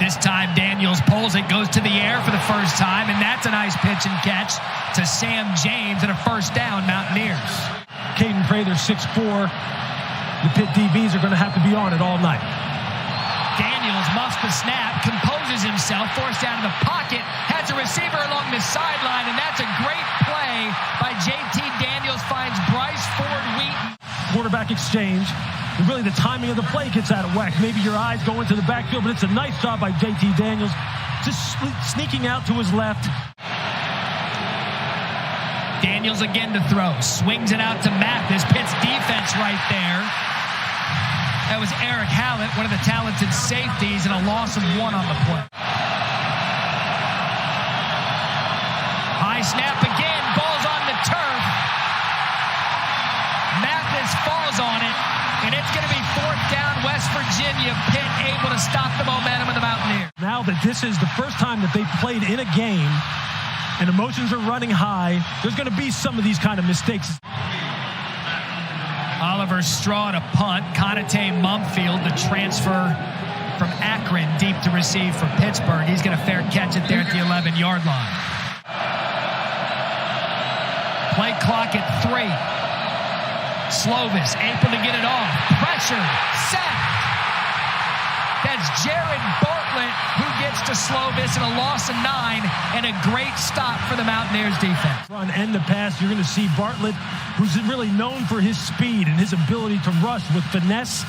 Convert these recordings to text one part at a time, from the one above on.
This time Daniels pulls it, goes to the air for the first time, and that's a nice pitch and catch to Sam James and a first down, Mountaineers. Caden Prather, 6'4". The Pitt DBs are going to have to be on it all night. Daniels muffs the snap, composes himself, forced out of the pocket, has a receiver along the sideline, and that's a great play by JT Daniels, finds Bryce Ford Wheaton. Quarterback exchange. And really, the timing of the play gets out of whack. Maybe your eyes go into the backfield, but it's a nice job by JT Daniels, just sneaking out to his left. Daniels again to throw, swings it out to Mathis, Pitt's defense right there. That was Eric Hallett, one of the talented safeties, and a loss of 1 on the play. High snap again, ball's on the turf. Mathis falls on it, and it's going to be 4th down, West Virginia. Pitt able to stop the momentum of the Mountaineers. Now that this is the first time that they've played in a game, and emotions are running high, there's going to be some of these kind of mistakes. Oliver Straw to punt. Conate Mumfield, the transfer from Akron, deep to receive for Pittsburgh. He's going to fair catch it there at the 11-yard line. Play clock at 3. Slovis able to get it off. Pressured. Sacked. That's Jared Bartlett who gets to Slovis, and a loss of 9 and a great stop for the Mountaineers defense. Run and the pass, you're going to see Bartlett, who's really known for his speed and his ability to rush with finesse.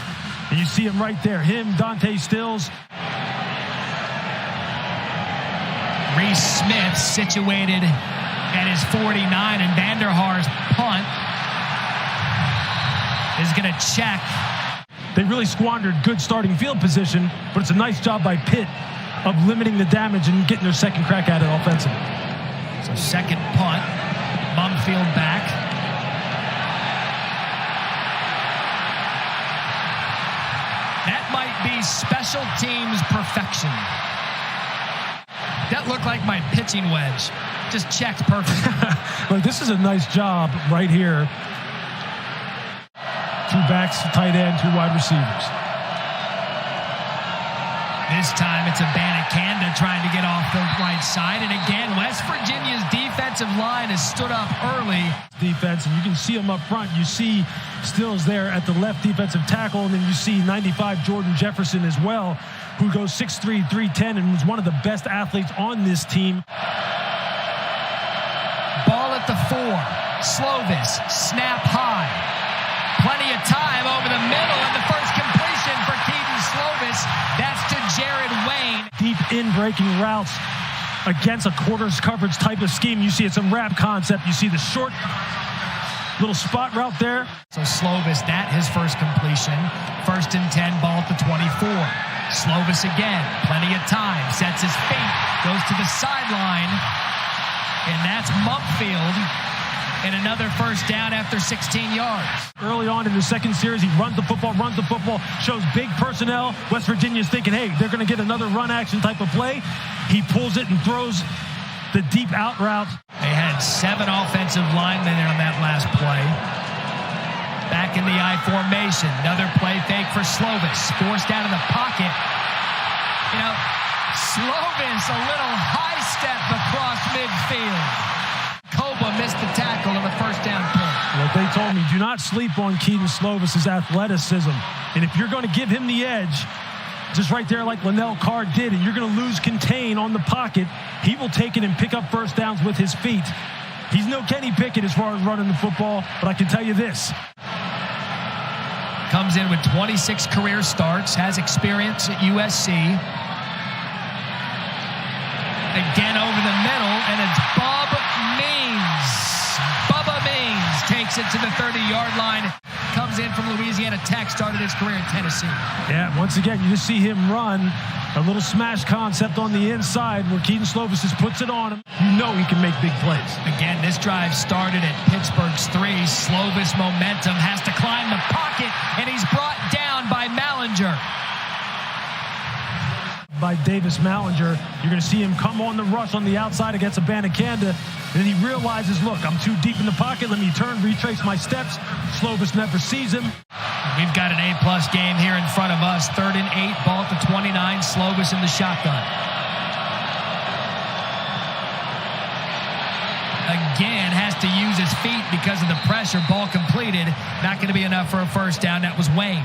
And you see him right there. Him, Dante Stills. Reese Smith situated at his 49, and Vanderhaar's punt is going to check. They really squandered good starting field position, but it's a nice job by Pitt of limiting the damage and getting their second crack at it offensively. So second punt, Mumfield back. That might be special teams perfection. That looked like my pitching wedge. Just checked perfectly. Look, this is a nice job right here. 2 backs, tight end, 2 wide receivers. This time it's a Abanikanda trying to get off the right side. And again, West Virginia's defensive line has stood up early. Defense, and you can see them up front. You see Stills there at the left defensive tackle, and then you see 95 Jordan Jefferson as well, who goes 6'3", 310, and was one of the best athletes on this team. Ball at the 4. Slovis, snap high. Plenty of time over the middle, and the first completion for Kedon Slovis. That's to Jared Wayne. Deep in-breaking routes against a quarters coverage type of scheme. You see it's a wrap concept. You see the short little spot route there. So Slovis, that his first completion. 1st and 10, ball at the 24. Slovis again, plenty of time, sets his feet, goes to the sideline, and that's Mumfield. And another first down after 16 yards. Early on in the second series, he runs the football, shows big personnel. West Virginia's thinking, hey, they're going to get another run action type of play. He pulls it and throws the deep out route. They had 7 offensive linemen on that last play. Back in the I formation. Another play fake for Slovis. Forced out of the pocket. You know, Slovis, a little high step across midfield. Koba missed the tackle on the first down play. Well, they told me, do not sleep on Kedon Slovis' athleticism. And if you're going to give him the edge, just right there like Linnell Carr did, and you're going to lose contain on the pocket, he will take it and pick up first downs with his feet. He's no Kenny Pickett as far as running the football, but I can tell you this. Comes in with 26 career starts, has experience at USC. Again over the middle, and it's Bubba Means takes it to the 30-yard line. Comes in from Louisiana Tech, started his career in Tennessee. Yeah, once again, you just see him run a little smash concept on the inside where Kedon Slovis just puts it on him. You know he can make big plays. Again, this drive started at Pittsburgh's 3. Slovis momentum, has to climb the pocket, and he's brought down by Mallinger. By Davis Mallinger, you're going to see him come on the rush on the outside against Abanikanda, and then he realizes, look, I'm too deep in the pocket, let me turn, retrace my steps. Slovis never sees him. We've got an A-plus game here in front of us. 3rd and 8, ball at the 29, Slovis in the shotgun. Again, has to use his feet because of the pressure. Ball completed. Not going to be enough for a first down. That was Wayne.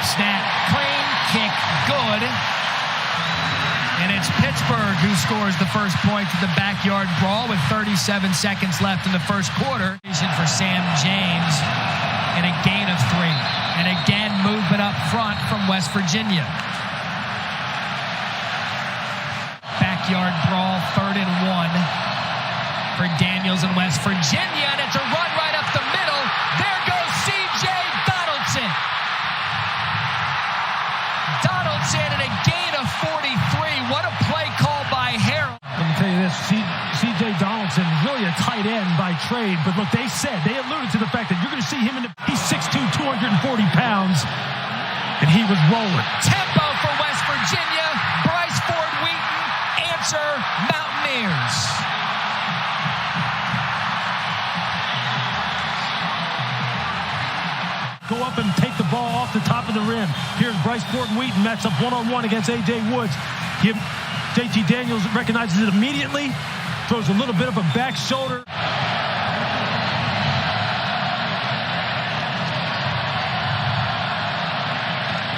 Snap, clean, kick, good. And it's Pittsburgh who scores the first point to the backyard brawl with 37 seconds left in the first quarter. For Sam James and a gain of 3. And again, movement up front from West Virginia. Backyard brawl, 3rd and 1 for Daniels in West Virginia. And it's a run right up the middle. There goes C.J. Donaldson. Donaldson and a gain of 43. What a play call by Harold. Let me tell you this, C.J. Donaldson, really a tight end by trade, but look, they alluded to the fact that you're going to see him he's 6'2", 240 pounds, and he was rolling. Tempo for West Virginia. Bryce Ford Wheaton, answer Mountaineers. Go up and take the ball off the top of the rim. Here's Bryce Ford Wheaton match up one-on-one against A.J. Woods. J.T. Daniels recognizes it immediately, throws a little bit of a back shoulder.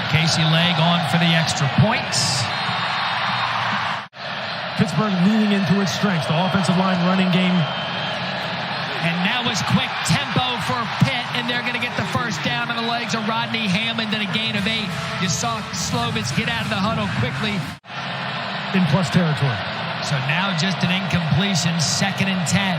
Casey Legg on for the extra points. Pittsburgh leaning into its strengths, the offensive line running game. And now it's quick tempo for Pitt, and they're going to get the first down on the legs of Rodney Hammond and a gain of 8. You saw Slovis get out of the huddle quickly. In plus territory. So now just an incompletion, 2nd and 10.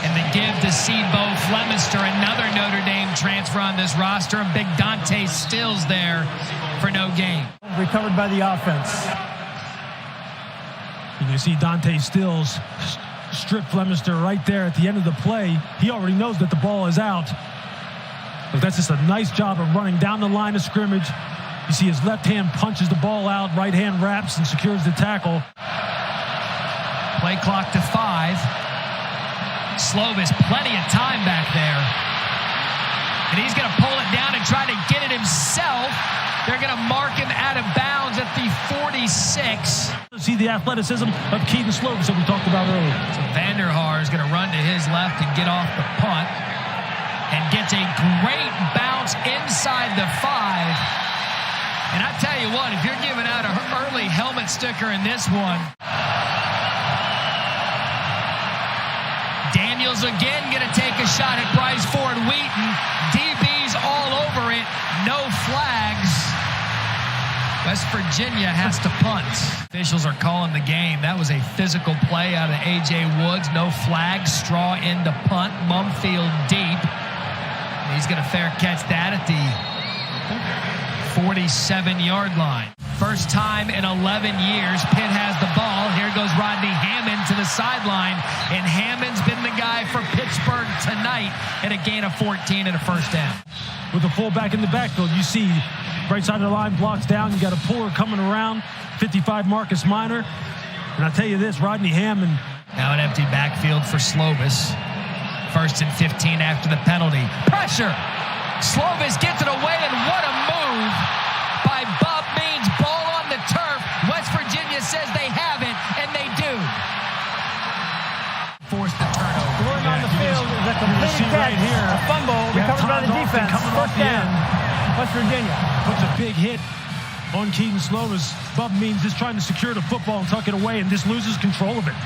And the give to Bo Flemister, another Notre Dame transfer on this roster, and big Dante Stills there for no gain. Recovered by the offense. And you see Dante Stills strip Flemister right there at the end of the play. He already knows that the ball is out. But that's just a nice job of running down the line of scrimmage. You see his left hand punches the ball out, right hand wraps and secures the tackle. Play clock to 5. Slovis, plenty of time back there. And he's going to pull it down and try to get it himself. They're going to mark him out of bounds at the 46. See the athleticism of Kedon Slovis that we talked about earlier. So Vanderhaar is going to run to his left and get off the punt. And gets a great bounce inside the 5. And I tell you what, if you're giving out an early helmet sticker in this one. Daniels again going to take a shot at Bryce Ford Wheaton. DB's all over it. No flags. West Virginia has to punt. Officials are calling the game. That was a physical play out of A.J. Woods. No flags. Straw in to punt. Mumfield deep. And he's going to fair catch that at the 47-yard line. First time in 11 years, Pitt has the ball. Here goes Rodney Hammond to the sideline, and Hammond's been the guy for Pittsburgh tonight at a gain of 14 and a first down. With the fullback in the backfield, you see right side of the line blocks down. You got a puller coming around, 55 Marcus Minor. And I'll tell you this, Rodney Hammond. Now an empty backfield for Slovis. 1st and 15 after the penalty. Pressure! Slovis gets it away, and what a move by Bob Means. Ball on the turf. West Virginia says they have it, and they do. Force the turnover. Going on the field is a completed catch. Right here. A fumble recovered by the defense. First down, West Virginia. Puts a big hit on Kedon Slovis. Bob Means just trying to secure the football and tuck it away, and just loses control of it.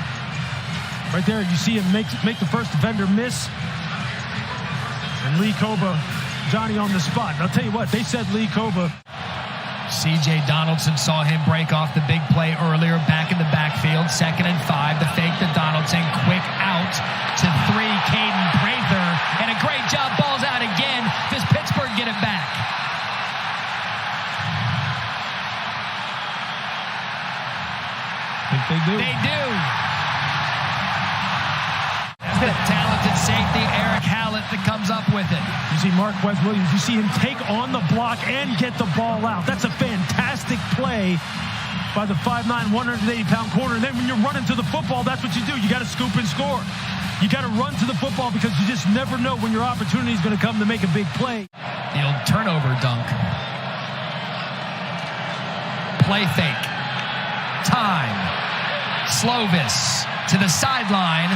Right there, you see him make the first defender miss. And Lee Koba, Johnny on the spot. And I'll tell you what, they said Lee Koba. C.J. Donaldson saw him break off the big play earlier, back in the backfield. 2nd and 5, the fake to Donaldson. Quick out to 3, Caden Prather. And a great job, ball's out again. Does Pittsburgh get it back? I think they do. They do. That's the talented safety, Eric Hallett, that comes up with it. You see Mark West Williams, you see him take on the block and get the ball out. That's a fantastic play by the 5'9", 180-pound corner. And then when you're running to the football, that's what you do. You got to scoop and score. You got to run to the football because you just never know when your opportunity is going to come to make a big play. The old turnover dunk. Play fake. Time. Slovis to the sideline.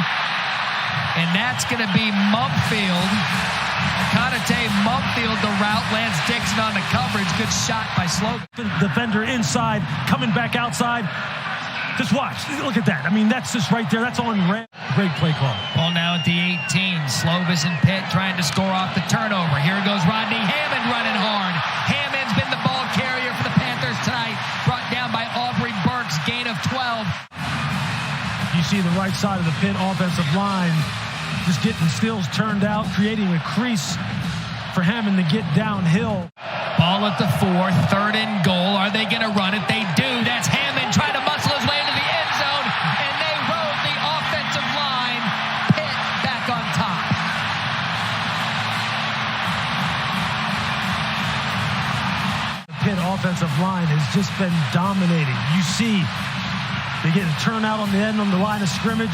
And that's going to be Mumfield. Conate Mumfield, the route. Lance Dixon on the coverage. Good shot by Slovis. Defender inside, coming back outside. Just watch. Look at that. I mean, that's just right there. That's on red. Great play call. Ball now at the 18. Slovis and Pitt trying to score off the turnover. Here goes Rodney Hammond running hard. Hammond's been the ball carrier for the Panthers tonight. Brought down by Aubrey Burks. Gain of 12. You see the right side of the Pitt offensive line just getting Stills turned out, creating a crease for Hammond to get downhill. Ball at the 4. 3rd and goal. Are they going to run it? They do. That's Hammond trying to muscle his way into the end zone, and they rode the offensive line. Pitt back on top. The Pitt offensive line has just been dominating. You see, they get a turnout on the end on the line of scrimmage.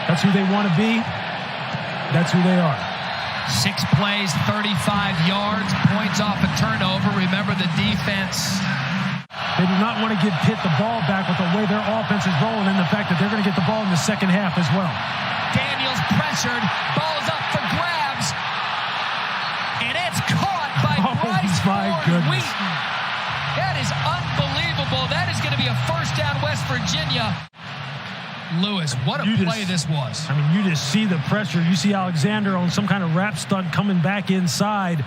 That's who they want to be. That's who they are. 6 plays, 35 yards, points off a turnover. Remember the defense. They do not want to give Pitt the ball back with the way their offense is rolling and the fact that they're going to get the ball in the second half as well. Daniels pressured, ball's up for grabs, and it's caught by Bryce Ford Wheaton. That is unbelievable. That is going to be a first down, West Virginia. Lewis, what a play this was. I mean, you just see the pressure. You see Alexander on some kind of wrap stunt coming back inside.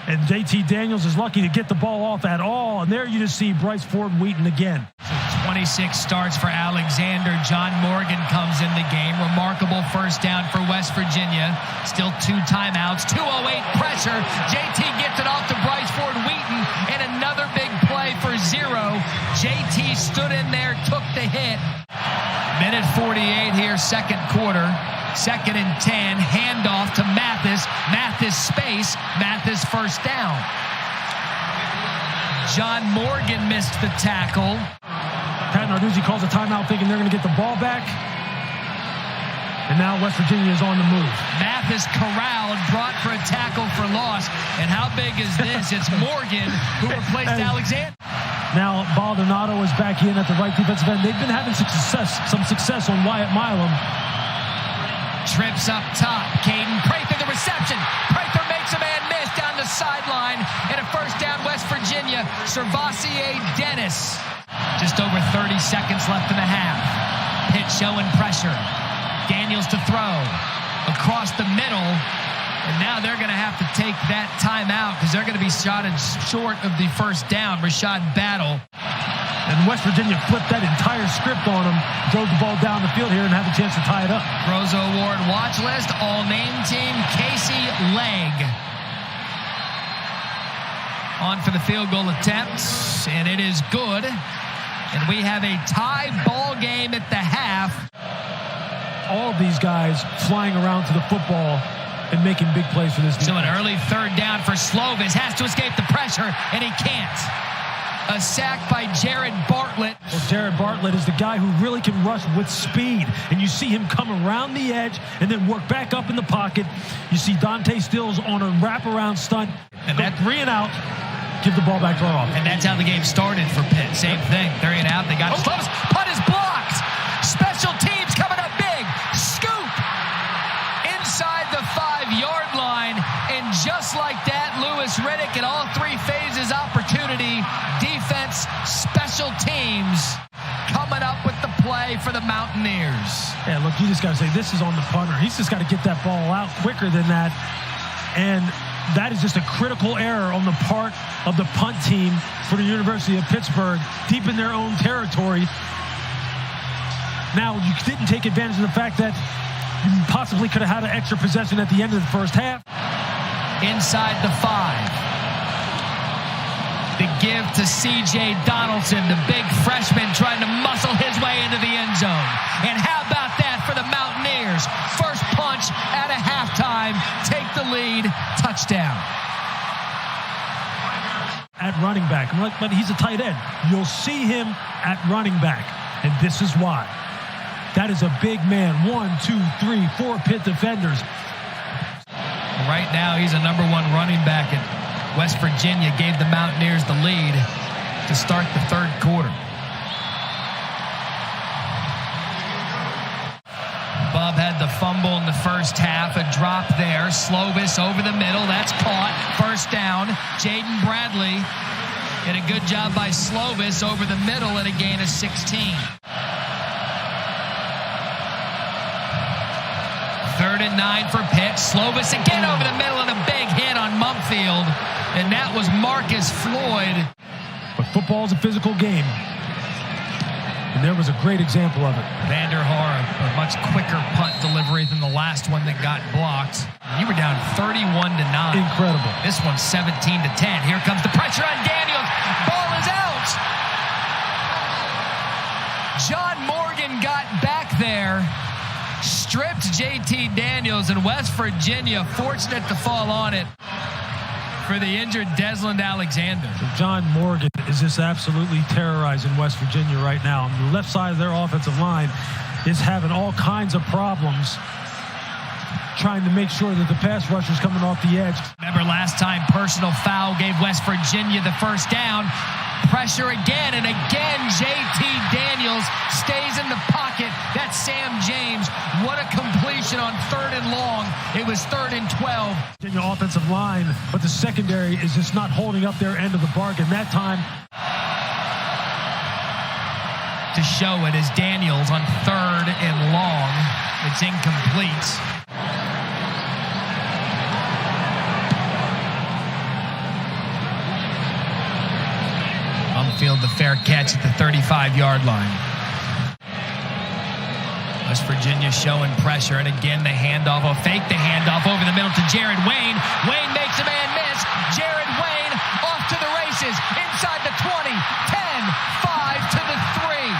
And JT Daniels is lucky to get the ball off at all. And there you just see Bryce Ford Wheaton again. 26 starts for Alexander. John Morgan comes in the game. Remarkable first down for West Virginia. Still 2 timeouts. 2:08 pressure. JT gets it off to Bryce Ford Wheaton. And another big play for 0. JT stood in there, took the hit. Minute 48 here, second quarter. 2nd and 10. Handoff to Mathis. Mathis space. Mathis first down. John Morgan missed the tackle. Pat Narduzzi calls a timeout thinking they're going to get the ball back. And now West Virginia is on the move. Mathis corralled, brought for a tackle for loss. And how big is this? It's Morgan who replaced Alexander. Now Baldonado is back in at the right defensive end. They've been having some success on Wyatt Milam. Trips up top. Caden Prather, the reception. Prather makes a man miss down the sideline. And a first down, West Virginia. Servassier Dennis. Just over 30 seconds left in the half. Pitt showing pressure. Daniels to throw. Across the middle. And now they're going to have to take that timeout because they're going to be shot short of the first down. Rashad Battle. And West Virginia flipped that entire script on them, drove the ball down the field here and had the chance to tie it up. Rosa Award watch list, all-name team, Casey Legg. On for the field goal attempt, and it is good. And we have a tie ball game at the half. All of these guys flying around to the football and making big plays for this defense. So an early 3rd down for Slovis. Has to escape the pressure, and he can't. A sack by Jared Bartlett. Well, Jared Bartlett is the guy who really can rush with speed. And you see him come around the edge and then work back up in the pocket. You see Dante Stills on a wraparound stunt. And that 3 and out. Give the ball back to our offense. And that's how the game started for Pitt. Same thing. 3 and out. They got Slovis. Punt is blocked. Special teams coming up big. Scoop. Inside the 5-yard line. And just like that, Lewis Riddick in all 3 phases opportunity. Defense, special teams coming up with the play for the Mountaineers. Yeah, look, you just got to say this is on the punter. He's just got to get that ball out quicker than that. And that is just a critical error on the part of the punt team for the University of Pittsburgh, deep in their own territory. Now, you didn't take advantage of the fact that you possibly could have had an extra possession at the end of the first half. Inside the 5. The give to C.J. Donaldson, the big freshman trying to muscle his way into the end zone. And how about that for the Mountaineers? First punch at a halftime. Take the lead. Touchdown. At running back. But he's a tight end. You'll see him at running back. And this is why. That is a big man. 1, 2, 3, 4 Pitt defenders. Right now, he's a #1 running back at West Virginia. Gave the Mountaineers the lead to start the third quarter. Bub had the fumble in the first half, a drop there. Slovis over the middle, that's caught. First down. Jaden Bradley did a good job by Slovis over the middle and a gain of 16. 3rd and 9 for Pitt. Slovis again over the middle and a big hit on Mumfield. And that was Marcus Floyd. But football's a physical game. And there was a great example of it. Vanderhaar, a much quicker punt delivery than the last one that got blocked. You were down 31-9. Incredible. This one's 17-10. Here comes the pressure on Daniels. Ball is out. John Morgan got back there. Stripped J.T. Daniels, and West Virginia fortunate to fall on it for the injured Desmond Alexander. John Morgan is just absolutely terrorizing West Virginia right now. The left side of their offensive line is having all kinds of problems trying to make sure that the pass rushers coming off the edge. Remember last time, personal foul gave West Virginia the first down. Pressure again, and again J.T. Daniels stays in the pocket. That's Sam James. What a completion on 3rd and long. It was 3rd and 12. Virginia offensive line, but the secondary is just not holding up their end of the bargain. That time to show it is Daniels on 3rd and long. It's incomplete. Mumfield the fair catch at the 35-yard line. West Virginia showing pressure, and again the handoff. Oh, fake the handoff over the middle to Jared Wayne. Wayne makes a man miss. Jared Wayne off to the races. Inside the 20, 10, 5 to the 3.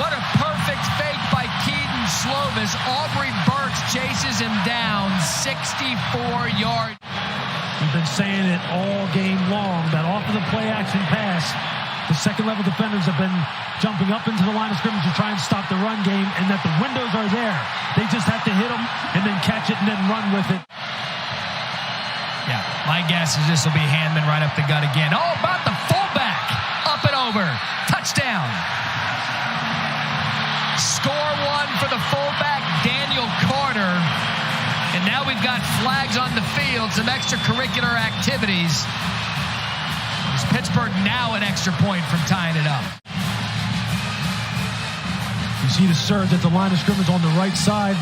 What a perfect fake by Kedon Slovis. Aubrey Burks chases him down 64 yards. We've been saying it all game long, that off of the play-action pass, the second-level defenders have been jumping up into the line of scrimmage to try and stop the run game, and that the windows are there. They just have to hit them and then catch it and then run with it. Yeah, my guess is this will be Hammond right up the gut again. Oh, about the fullback. Up and over. Touchdown. Score one for the fullback, Daniel Carter. And now we've got flags on the field, some extracurricular activities. Is Pittsburgh now an extra point from tying it up? You see the surge at the line of scrimmage on the right side.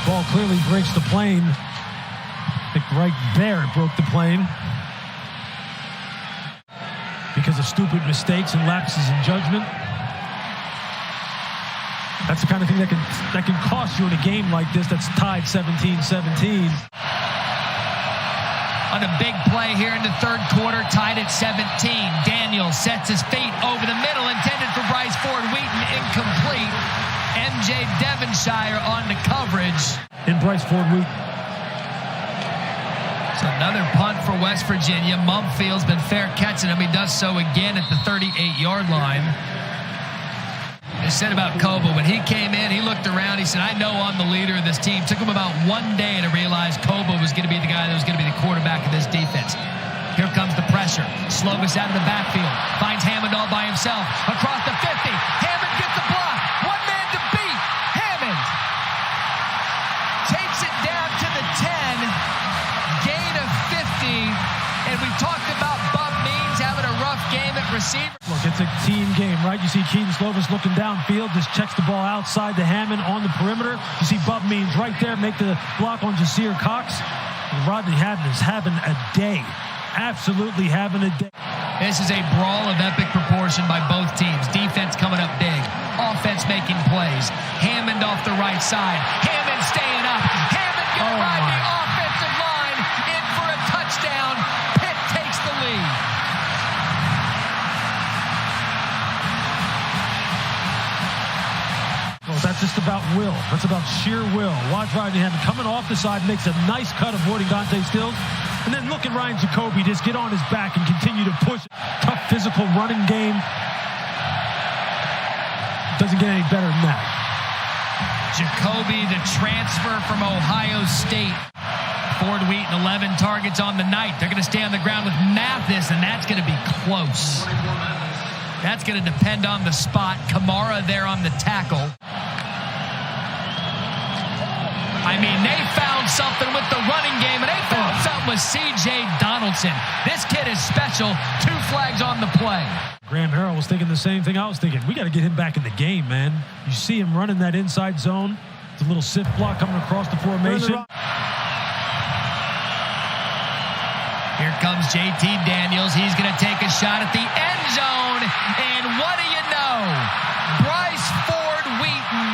Ball clearly breaks the plane. I think right there it broke the plane. Because of stupid mistakes and lapses in judgment. That's the kind of thing that can cost you in a game like this that's tied 17-17. On a big play here in the third quarter, tied at 17. Daniel sets his feet over the middle, intended for Bryce Ford-Wheaton, incomplete. MJ Devonshire on the coverage. And Bryce Ford-Wheaton. So another punt for West Virginia. Mumfield's been fair catching him. He does so again at the 38-yard line. They said about Koba, when he came in, he looked around, he said, I know I'm the leader of this team. Took him about 1 day to realize Koba was going to be the guy that was going to be the quarterback of this defense. Here comes the pressure. Slovis out of the backfield. Finds Hammond all by himself. Across the 50. Hammond gets the block. One man to beat. Hammond takes it down to the 10. Gain of 50. And we talked about Bub Means having a rough game at receiver. Look, it's a team game, right? You see Kedon Slovis looking downfield, just checks the ball outside to Hammond on the perimeter. You see Bub Means right there make the block on Jasir Cox. And Rodney Hammond is having a day. Absolutely having a day. This is a brawl of epic proportion by both teams. Defense coming up big. Offense making plays. Hammond off the right side. Hammond staying up. Hammond gonna ride the offensive line in for a touchdown. Pitt takes the lead. Well, that's just about will. That's about sheer will. Watch Rodney Hammond coming off the side, makes a nice cut avoiding Dante Stills. And then look at Ryan Jacoby just get on his back and continue to push. Tough physical running game. Doesn't get any better than that. Jacoby, the transfer from Ohio State. Ford Wheaton, 11 targets on the night. They're going to stay on the ground with Mathis, and that's going to be close. That's going to depend on the spot. Kamara there on the tackle. I mean, they found something with the running game, and they found something with C.J. Donaldson. This kid is special. 2 flags on the play. Graham Harrell was thinking the same thing I was thinking. We got to get him back in the game, man. You see him running that inside zone. It's a little sift block coming across the formation. Here comes J.T. Daniels. He's going to take a shot at the end zone. And what do you know? Bryce Ford Wheaton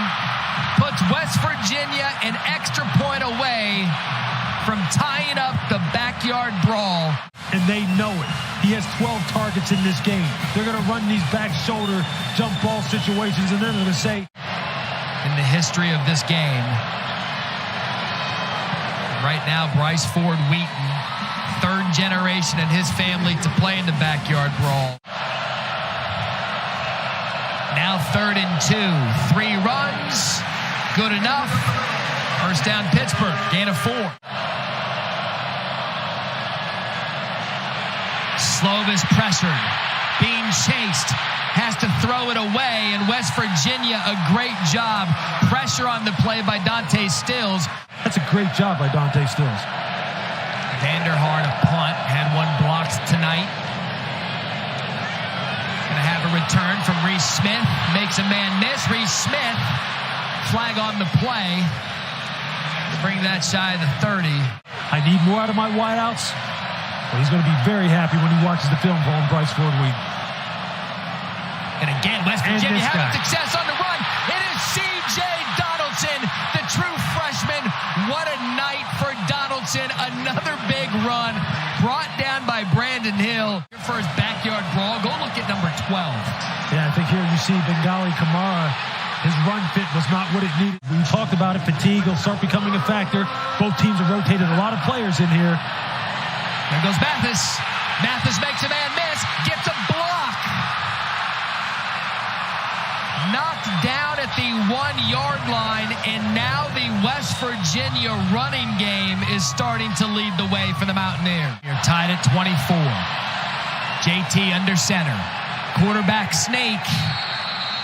puts West Virginia an extra point away from tying up the backyard brawl. And they know it. He has 12 targets in this game. They're going to run these back shoulder jump ball situations, and they're going to say, in the history of this game, right now, Bryce Ford Wheaton, 3rd generation in his family to play in the backyard brawl. Now 3rd and 2. 3 runs. Good enough. First down, Pittsburgh. Gain of 4. Slovis pressured. Being chased. Has to throw it away. And West Virginia, a great job. Pressure on the play by Dante Stills. That's a great job by Dante Stills. Vanderhart, a punt. Had 1 blocked tonight. Going to have a return from Reese Smith. Makes a man miss. Reese Smith. Flag on the play. Bring that shy of the 30. I need more out of my wideouts. Well, he's going to be very happy when he watches the film for Bryce Ford Wheaton. And again, West Virginia having success on the run. It is C.J. Donaldson, the true freshman. What a night for Donaldson. Another big run brought down by Brandon Hill. For his backyard brawl, go look at number 12. Yeah, I think here you see Bengali Kamara. His run fit was not what it needed. We talked about it. Fatigue will start becoming a factor. Both teams have rotated a lot of players in here. There goes Mathis. Mathis makes a man miss. Gets a block. Knocked down at the 1-yard line. And now the West Virginia running game is starting to lead the way for the Mountaineers. You're tied at 24. JT under center. Quarterback snake.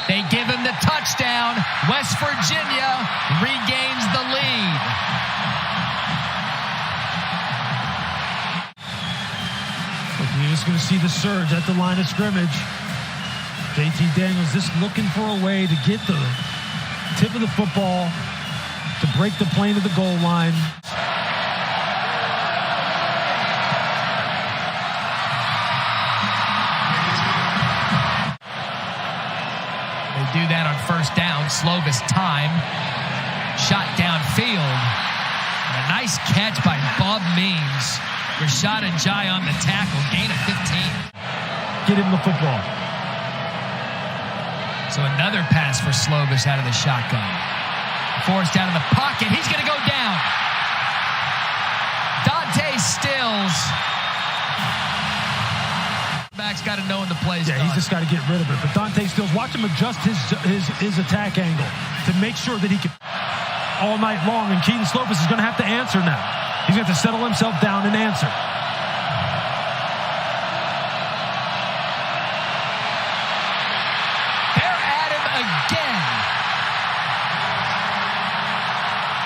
They give him the touchdown. West Virginia regains the lead. You're just going to see the surge at the line of scrimmage. JT Daniels just looking for a way to get the tip of the football to break the plane to the goal line. Do that on first down. Slovis time. Shot downfield. And a nice catch by Bob Means. Rashad Ajayi on the tackle. Gain of 15. Get him the football. So another pass for Slovis out of the shotgun. Forced out of the pocket. He's going to go down. Dante Stills. Back's got to know when the play's done. He's just got to get rid of it. But Dante Stills, watch him adjust his attack angle to make sure that he can all night long. And Kedon Slovis is going to have to answer now. He's going to have to settle himself down and answer. They're at him again.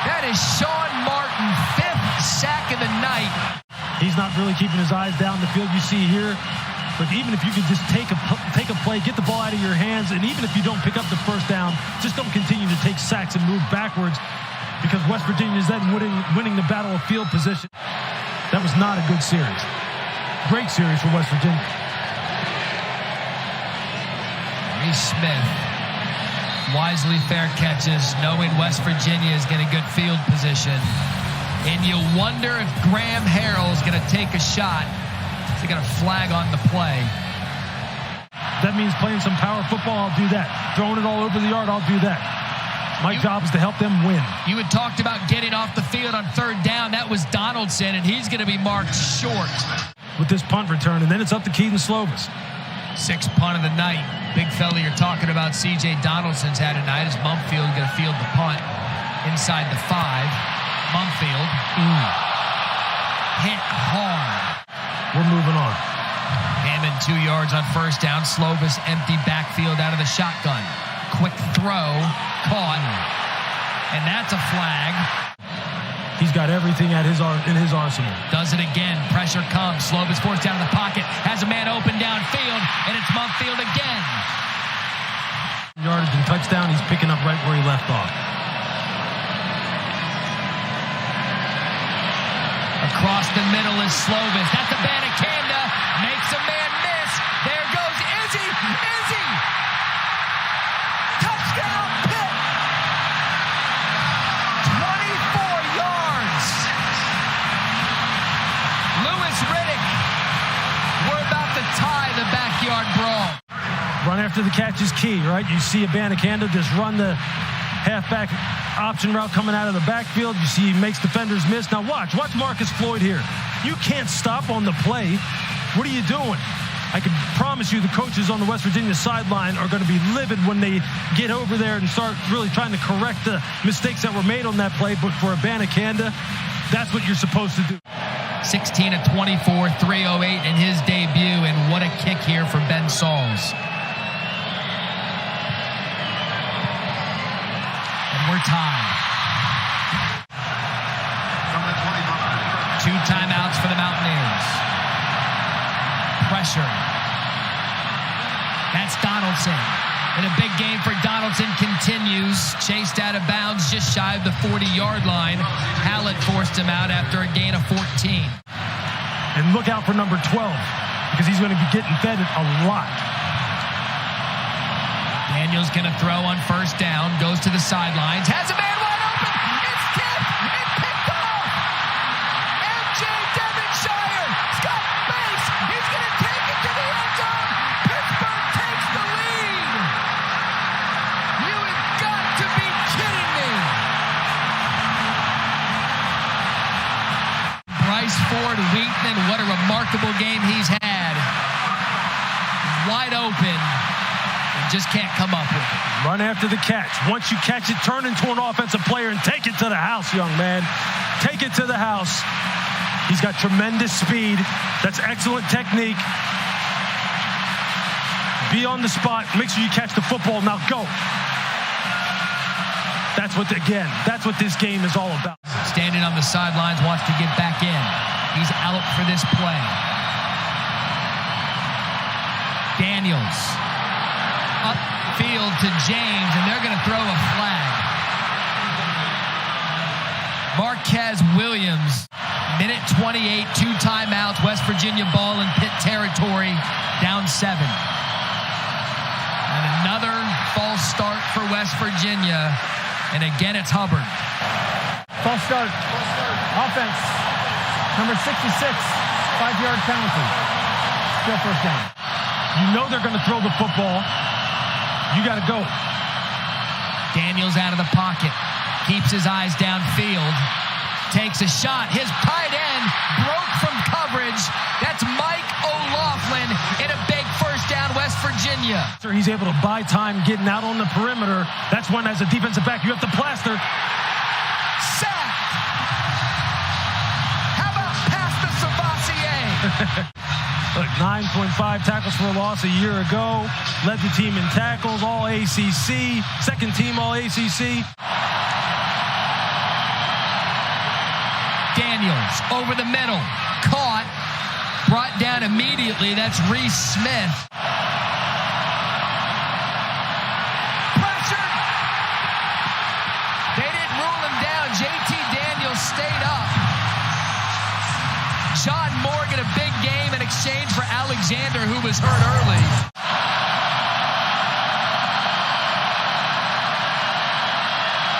That is Sean Martin, 5th sack of the night. He's not really keeping his eyes down the field. You see here. But even if you could just take a play, get the ball out of your hands, and even if you don't pick up the first down, just don't continue to take sacks and move backwards, because West Virginia is then winning the battle of field position. That was not a good series. Great series for West Virginia. Reese Smith wisely fair catches, knowing West Virginia is getting good field position. And you wonder if Graham Harrell is going to take a shot. They got a flag on the play. That means playing some power football, I'll do that. Throwing it all over the yard, I'll do that. My job is to help them win. You had talked about getting off the field on 3rd down. That was Donaldson, and he's going to be marked short. With this punt return, and then it's up to Kedon Slovis. 6th punt of the night. Big fella you're talking about. about C.J. Donaldson's had tonight as Mumfield going to field the punt inside the 5. Mumfield hit hard. We're moving on. Hammond 2 yards on first down. Slovis empty backfield out of the shotgun. Quick throw, caught, and that's a flag. He's got everything in his arsenal. Does it again. Pressure comes. Slovis forced down in the pocket. Has a man open downfield, and it's Mumfield again. Yardage and touchdown. He's picking up right where he left off. Across the middle is Slovis. That's a Banacanda. Makes a man miss. There goes Izzy. Izzy. Touchdown, Pitt. 24 yards. Lewis Riddick. We're about to tie the backyard brawl. Run after the catch is key, right? You see a Banacanda just run the halfback option route coming out of the backfield. You see he makes defenders miss. Now watch Marcus Floyd here. You can't stop on the play. What are you doing? I can promise you the coaches on the West Virginia sideline are going to be livid when they get over there and start really trying to correct the mistakes that were made on that play. But for a Banacanda, that's what you're supposed to do. 16 of 24, 308 in his debut, and what a kick here for Ben Sauls. And we're tied. 2 timeouts for the Mountaineers. Pressure. That's Donaldson. And a big game for Donaldson continues. Chased out of bounds just shy of the 40-yard line. Hallett forced him out after a gain of 14. And look out for number 12, because he's going to be getting fed a lot. Daniels going to throw on first down. Goes to the sidelines. Has a man wide open. It's tipped. It's picked off. MJ Devonshire. Scott Bass. He's going to take it to the end zone. Pittsburgh takes the lead. You have got to be kidding me. Bryce Ford Wheatman, what a remarkable game he's had. Wide open. Just can't come up with it. Run after the catch. Once you catch it, turn into an offensive player and take it to the house, young man. Take it to the house. He's got tremendous speed. That's excellent technique. Be on the spot. Make sure you catch the football. Now go. That's what this game is all about. Standing on the sidelines, wants to get back in. He's out for this play. Daniels. Upfield to James, and they're going to throw a flag. Marquez Williams, minute 28, 2 timeouts, West Virginia ball in Pitt territory, down 7. And another false start for West Virginia, and again it's Hubbard. False start. Offense. Number 66, 5-yard penalty. Still first down. You know they're going to throw the football. You got to go. Daniels out of the pocket. Keeps his eyes downfield. Takes a shot. His tight end broke from coverage. That's Mike O'Loughlin in a big first down, West Virginia. He's able to buy time getting out on the perimeter. That's when, as a defensive back, you have to plaster. Sacked. How about past the Sabassier? Look, 9.5 tackles for a loss a year ago. Led the team in tackles, all ACC. Second team, all ACC. Daniels over the middle. Caught. Brought down immediately. That's Reese Smith. Pressured. They didn't rule him down. JT Daniels stayed up. John Morgan, a big game in exchange for Alexander, who was hurt early.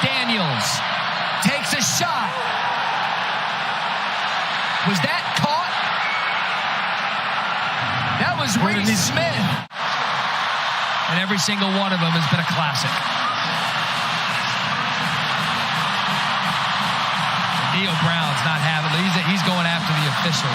Daniels takes a shot. Was that caught? That was Reese Smith. And every single one of them has been a classic. Neil Brown's not having it. He's going after the official.